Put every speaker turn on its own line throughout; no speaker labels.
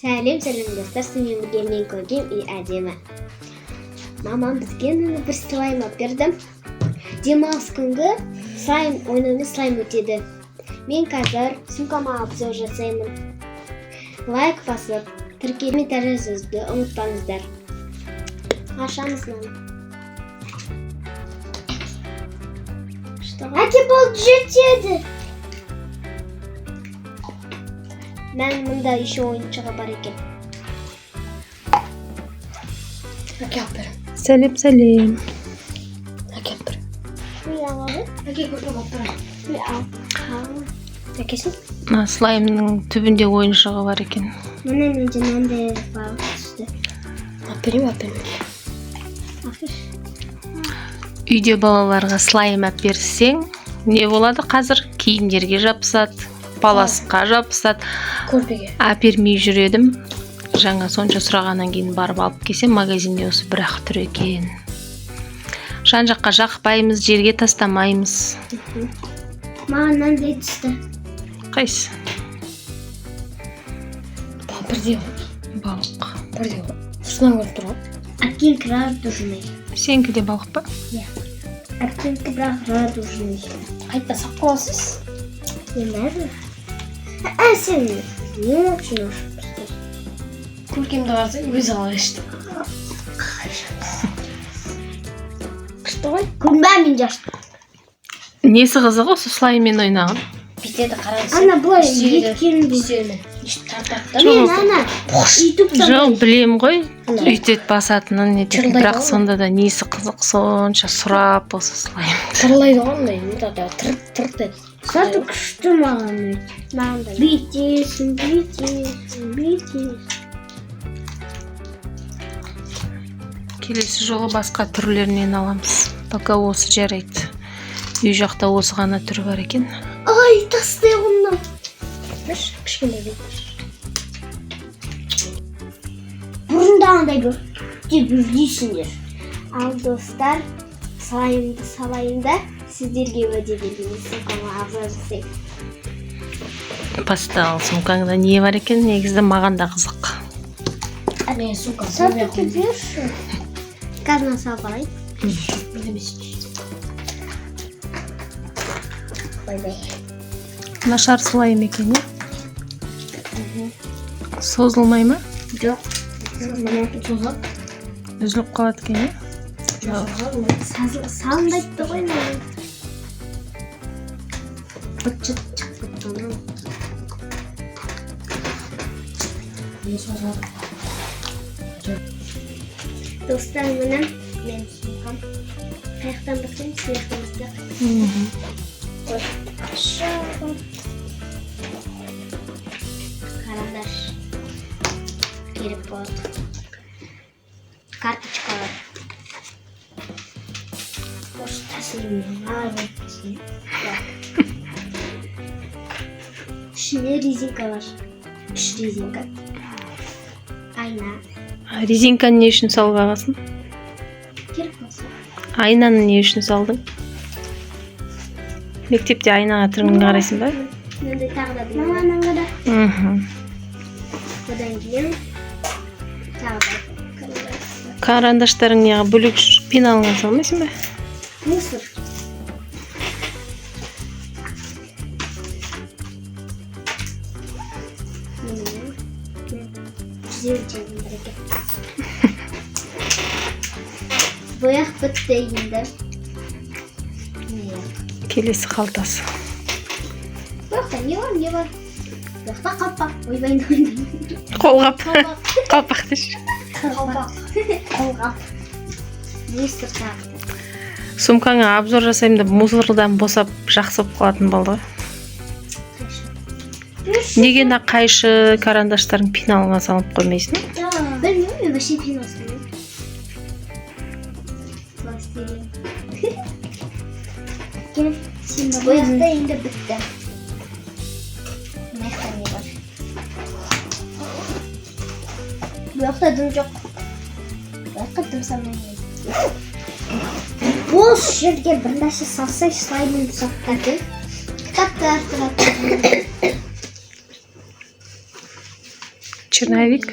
Сәлем достар, сізбен бірге мен көрген үй әдемі. Мамам бізге бір слайм алып берді. Демалыс күнгі слайм ойнаумен слайм өтеді. Мен қазір сумкама обзор жасаймын. Лайк басып, комментарий жазуды ұмытпаңыздар. Ашамыз мына. Әке болды жетеді. Мен мұнда еще ойыншығы бар екен. Әке алып берем.
Сәлем.
Әке алып берем. Үй алады. Әке көріп алып берем. Үй ал. Әкесін?
Слаймның түбінде ойыншығы бар екен.
Мына менде мынандай балық түсті. Алып берем.
Үйде балаларға слайм алып берсең, не болады қазір? Киімдерге жабысады, паласқа жабысады.
Көрпеге.
Әпермей жүредім. Жаңа сонша сұрағаннан кейін барып алып келсем, магазинде осы бір-ақ түр екен. Жан-жаққа жақпаймыз, жерге тастамаймыз.
Маған мынандай түсті.
Қайсы?
Бірде
Балық.
Бірде сыртынан көріп тұрған. Әкенькі радужный.
Сенікі де балық па?
Иә. Әкенькі бірақ радужный. Қайта сақ қыласыз? Немәді? Сен не үшін ұшып? Көркемді қарсы өзі қалай ішті. Күшті ғой? Күнбә мен жашты.
Несі қызық осы слайммен ойнаған?
Бетеді қараңыз. Ана бұлай еткенін бізені. Мен ана ютубтан.
Жоқ, білем ғой. Үйтет басатынын нететін. Бірақ сонда да несі қызық сонша сұрап осы слаймды.
Тырлайды қандай, мұнда тырт. Саты күшті маған. Бүйтесің.
Келесі жолы басқа түрлерінен аламыз. Пока осы жарайды. Үй жақта осы ғана түрі бар екен.
Ай, тастай ғымнан. Кішкенде бет. Бұрындағындай бір деп үлгейсіңдер. Ал достар, слаймды салайында сіздерге өде бергенде сумкама абзар жасайын.
Бастал, сумкаңда не бар екен? Негізді маған да қызық.
Мен сумкам салмай қойды. Қазына салып алайын. Бай-бай.
Нашар слайм екен, не? Созылмай ма?
Жоқ. Созылып.
Үзіліп қалады екен, не?
Салынбайды ғой мен. Быт-жыт шығып тұр. Достар, мына мен сумкам. Қаяқтан бастайын, сияқтан бастайын. Карандаш. Керек болады. Карточкалар. Осы тәсілімнен алып. Ішіне резинка бар. Үш резинка. Айна.
Резинканы не үшін салып ағасын?
Керек болса.
Айнаны не үшін салдың? Мектепте айнаға түрін қарайсың ба?
Мынандай тағы да бір. Маманың да. Одан кейін тағы да.
Карандаштарың неға бөлек пеналыңа салмайсың ба?
Мусор. Бояқ бітті енді.
Келесі қалтасы.
Бояқта не бар? Бояқта қалпақ. Ойбайын.
Қолғап. Қалпақ деші.
Қолғап. Мистер тағы.
Сумкаңа обзор жасаймын деп мусордан босап жақсы болып қалатын болды ғой. Неге қайшы карандаштарың пеналыңа салып қоймайсың?
Білмеймін, мен вообще пенал салмаймын. Пластилин. Бояқта енді бітті. Бояқта не бар? Бояқта дым жоқ. Бояққа дым салмаймын. Осы жерге бір нәрсе салсай слаймын сақтады. Кітаптар тұрады.
Черновик.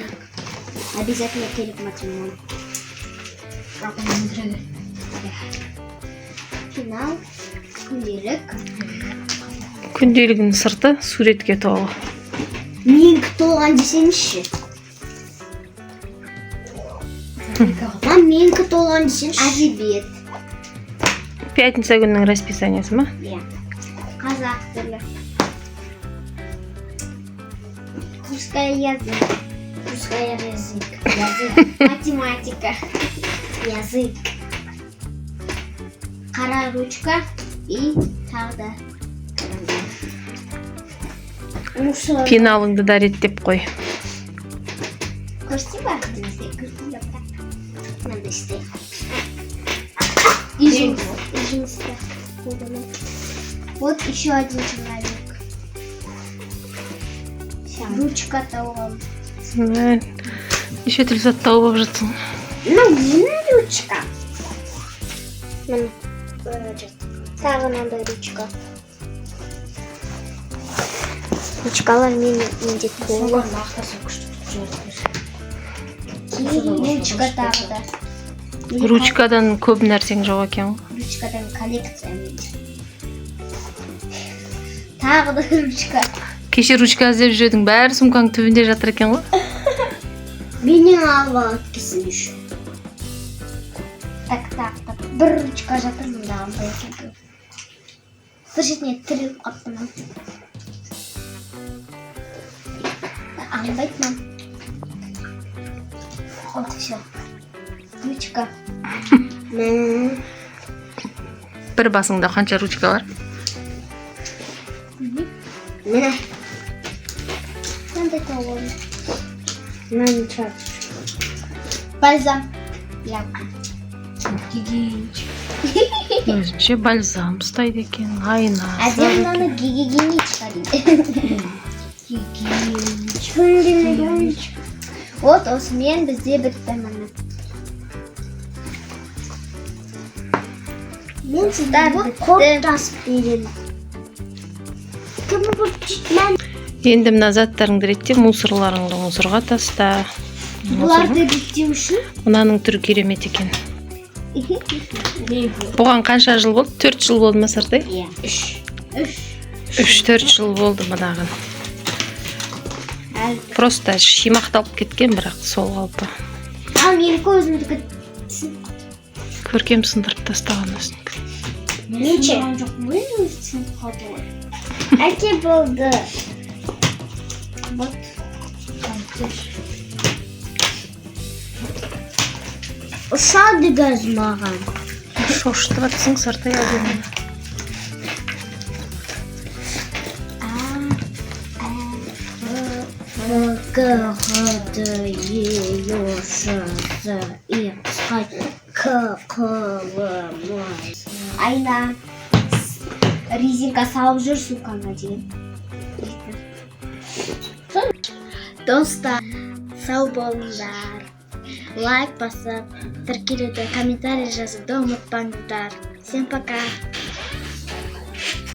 Обязательно телепматримон. Финал. Күнделік.
Күнделігінің сырты суретке толы.
Менікі толған десеңізші. Менікі толған десеңізші. Әдебиет.
Пятница күнінің расписаниясы ма?
Иә. Қазақ тілі. Русский язык. Русский язык. Математика. Язык. Қара ручка и тағы да.
Финалыңды да реттеп қой.
Көрсетейін ба? Мынандай істе. Ижимста. Вот еще один человек. Ручка тауып.
Еще тіл зат тауып жатсың.
Мына ручка. Міне. Тағы мынандай ручка. Ручкалар менде толы. Ручка тағы да.
Ручкадан көп нәрсең жоқ екен ғой.
Ручкадан коллекция менде. Тағы да ручка.
Кеше ручка іздеп жүрдің, бәрі сумкаң түбінде жатыр екен ғой.
Менің алып өткісін үшін. Так. Бір ручка жатыр мұнда алды екен. Бір жетіне тіріліп қапты ма? Алынбайды ма? Вот все. Ручка.
Бір басыңда қанша ручка бар?
Міне. Қандай тауым? Міне чат. Бальзам.
Өзінше бальзам ұстайды екен, айна.
Әдем оны гигиеничка дейді. Гигиеничка. Вот осымен бізде бітті міне. Мен сіздер бітті.
Енді мына заттарыңды ретте мусорларыңды мусорға таста.
Бұларды бітті үшін?
Мынаның түрі керемет екен. Бұған қанша жыл болды? 4 жыл болды ма Сартай?
Иә,
3-4 жыл болды мынаған. Просто шимақталып кеткен, бірақ сол қалпы.
Ал менің көзімдікі
Көркем сындырып тастаған осыны.
Нече? Әке болды. Вот. Ұшады газ маған.
Шошытып атсың Сартай әдемі.
Айна резинка салып жүр сумкаңа дейін. Достар, сау болыңдар. Лайк басып, тіркелуді, комментарий жазуды ұмытпаңыздар. Всем пока!